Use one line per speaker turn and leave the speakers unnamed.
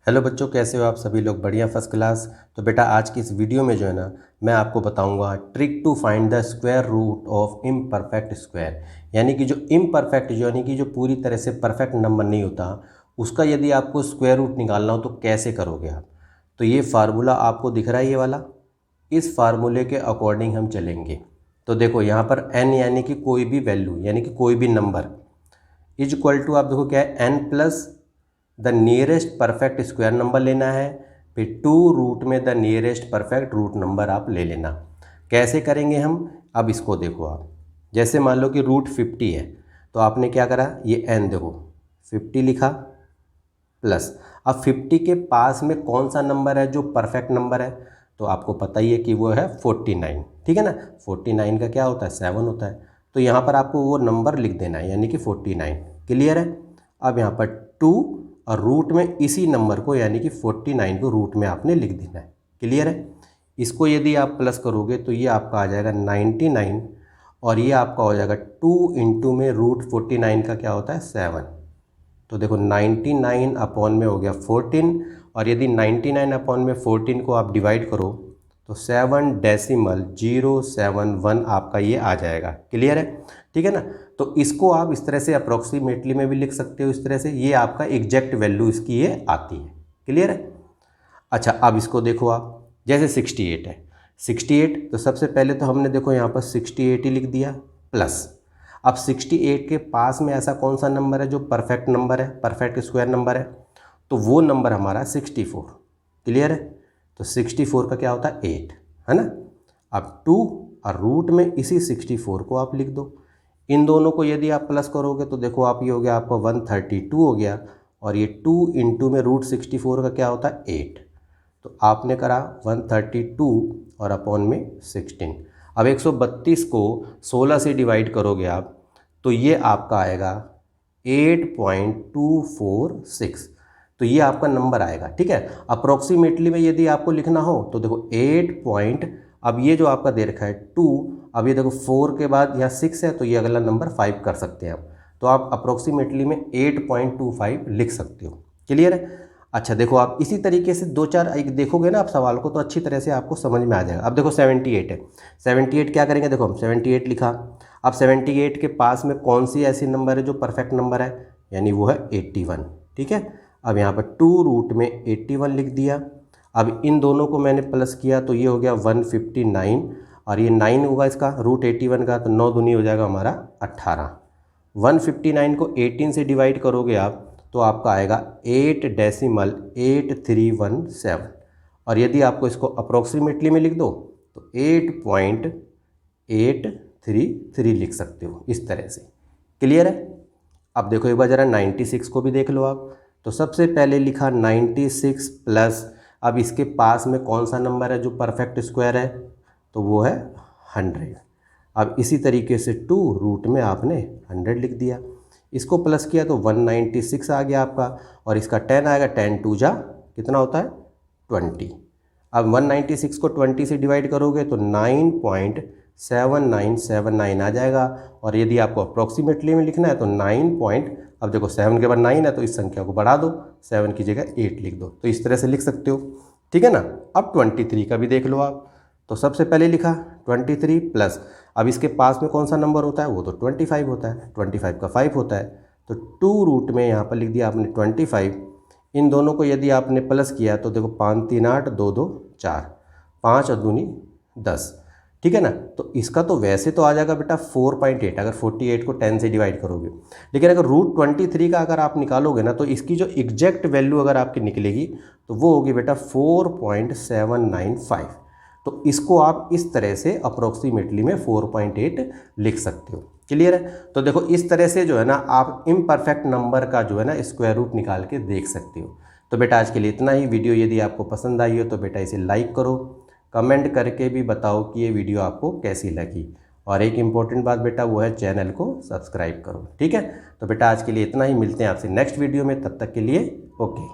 Hello बच्चों, कैसे हो आप सभी लोग? बढ़िया, फर्स्ट क्लास। तो बेटा आज की इस वीडियो में जो है ना, मैं आपको बताऊंगा trick to find the square root of imperfect square. यानी कि जो इम्परफेक्ट यानी कि जो पूरी तरह से परफेक्ट नंबर नहीं होता, उसका यदि आपको स्क्वायर रूट निकालना हो तो कैसे करोगे आप। तो ये फार्मूला आपको दिख रहा है, ये वाला। इस फार्मूले के अकॉर्डिंग हम चलेंगे। तो देखो यहाँ पर n यानी कि कोई भी वैल्यू यानी कि कोई भी नंबर इज इक्वल टू, आप देखो क्या है, n plus the nearest perfect square number लेना है, फिर टू रूट में the nearest perfect root number आप ले लेना। कैसे करेंगे हम? अब इसको देखो आप, जैसे मान लो कि रूट 50 है, तो आपने क्या करा, ये n देखो 50 लिखा प्लस, अब 50 के पास में कौन सा नंबर है जो परफेक्ट नंबर है, तो आपको पता ही है कि वो है 49। ठीक है ना, 49 का क्या होता है, 7 होता है। तो यहाँ पर आपको वो नंबर लिख देना है, यानी कि 49। क्लियर है? अब यहाँ पर 2 और रूट में इसी नंबर को यानी कि 49 को रूट में आपने लिख देना है। क्लियर है? इसको यदि आप प्लस करोगे तो ये आपका आ जाएगा 99, और ये आपका हो जाएगा 2 इंटू में रूट 49 का क्या होता है, 7। तो देखो 99 अपॉन में हो गया 14, और यदि 99 अपॉन में 14 को आप डिवाइड करो तो 7.071 आपका ये आ जाएगा। क्लियर है? ठीक है ना। तो इसको आप इस तरह से अप्रोक्सीमेटली में भी लिख सकते हो, इस तरह से ये आपका एग्जैक्ट वैल्यू इसकी ये आती है। क्लियर है? अच्छा, अब इसको देखो आप, जैसे 68 है, 68 तो सबसे पहले तो हमने देखो यहाँ पर 68 ही लिख दिया प्लस। अब 68 के पास में ऐसा कौन सा नंबर है जो परफेक्ट नंबर है, परफेक्ट स्क्वायर नंबर है, तो वो नंबर हमारा 64। क्लियर है? तो 64 का क्या होता है, 8, है ना। अब 2 और रूट में इसी 64 को आप लिख दो। इन दोनों को यदि आप प्लस करोगे तो देखो आप, ये हो गया आपका 132 हो गया, और ये 2 इंटू में रूट 64 का क्या होता है, 8। तो आपने करा 132 और अपॉन में 16। अब 132 को 16 से डिवाइड करोगे आप तो ये आपका आएगा 8.246। तो ये आपका नंबर आएगा। ठीक है, अप्रोक्सीमेटली में यदि आपको लिखना हो तो देखो 8 पॉइंट, अब ये जो आपका दे रखा है 2, अब ये देखो 4 के बाद यहाँ 6 है, तो ये अगला नंबर 5 कर सकते हैं आप। तो आप अप्रोक्सीमेटली में 8.25 लिख सकते हो। क्लियर है? अच्छा देखो, आप इसी तरीके से दो चार एक देखोगे ना आप सवाल को, तो अच्छी तरह से आपको समझ में आ जाएगा। अब देखो 78 है, 78 क्या करेंगे, देखो हम 78 लिखा। अब 78 के पास में कौन सी ऐसी नंबर है जो परफेक्ट नंबर है, यानी वो है 81। ठीक है, अब यहाँ पर 2 रूट में 81 लिख दिया। अब इन दोनों को मैंने प्लस किया तो ये हो गया 159, और ये 9 होगा इसका रूट 81 का, तो 9 दूनी हो जाएगा हमारा 18। 159 को 18 से डिवाइड करोगे आप तो आपका आएगा 8.8317, और यदि आपको इसको अप्रोक्सीमेटली में लिख दो तो 8.833 लिख सकते हो, इस तरह से। क्लियर है? अब देखो एक बार ज़रा 96 को भी देख लो आप। तो सबसे पहले लिखा 96 प्लस, अब इसके पास में कौन सा नंबर है जो परफेक्ट स्क्वायर है, तो वो है 100। अब इसी तरीके से 2 रूट में आपने 100 लिख दिया, इसको प्लस किया तो 196 आ गया आपका, और इसका 10 आएगा, 10 2 जा कितना होता है, 20। अब 196 को 20 से डिवाइड करोगे तो 9.7979 आ जाएगा, और यदि आपको अप्रोक्सीमेटली में लिखना है तो 9 पॉइंट, अब देखो 7 के बाद 9 है तो इस संख्या को बढ़ा दो, 7 की जगह 8 लिख दो, तो इस तरह से लिख सकते हो। ठीक है ना। अब 23 का भी देख लो आप। तो सबसे पहले लिखा 23 प्लस, अब इसके पास में कौन सा नंबर होता है, वो तो 25 होता है, 25 का 5 होता है, तो 2 रूट में यहाँ पर लिख दिया आपने 25। इन दोनों को यदि आपने प्लस किया तो देखो 5 3 8 2 2 4, 5 और दूनी 10। ठीक है ना। तो इसका तो वैसे तो आ जाएगा बेटा 4.8 अगर 48 को 10 से डिवाइड करोगे, लेकिन अगर रूट 23 का अगर आप निकालोगे ना तो इसकी जो एग्जैक्ट वैल्यू अगर आपकी निकलेगी तो वो होगी बेटा 4.795। तो इसको आप इस तरह से अप्रोक्सीमेटली में 4.8 लिख सकते हो। क्लियर है? तो देखो इस तरह से जो है ना आप इम्परफेक्ट नंबर का जो है ना स्क्वायर रूट निकाल के देख सकते हो। तो बेटा आज के लिए इतना ही। वीडियो यदि आपको पसंद आई हो तो बेटा इसे लाइक करो, कमेंट करके भी बताओ कि ये वीडियो आपको कैसी लगी, और एक इम्पॉर्टेंट बात बेटा वो है चैनल को सब्सक्राइब करो। ठीक है, तो बेटा आज के लिए इतना ही, मिलते हैं आपसे नेक्स्ट वीडियो में, तब तक के लिए ओके।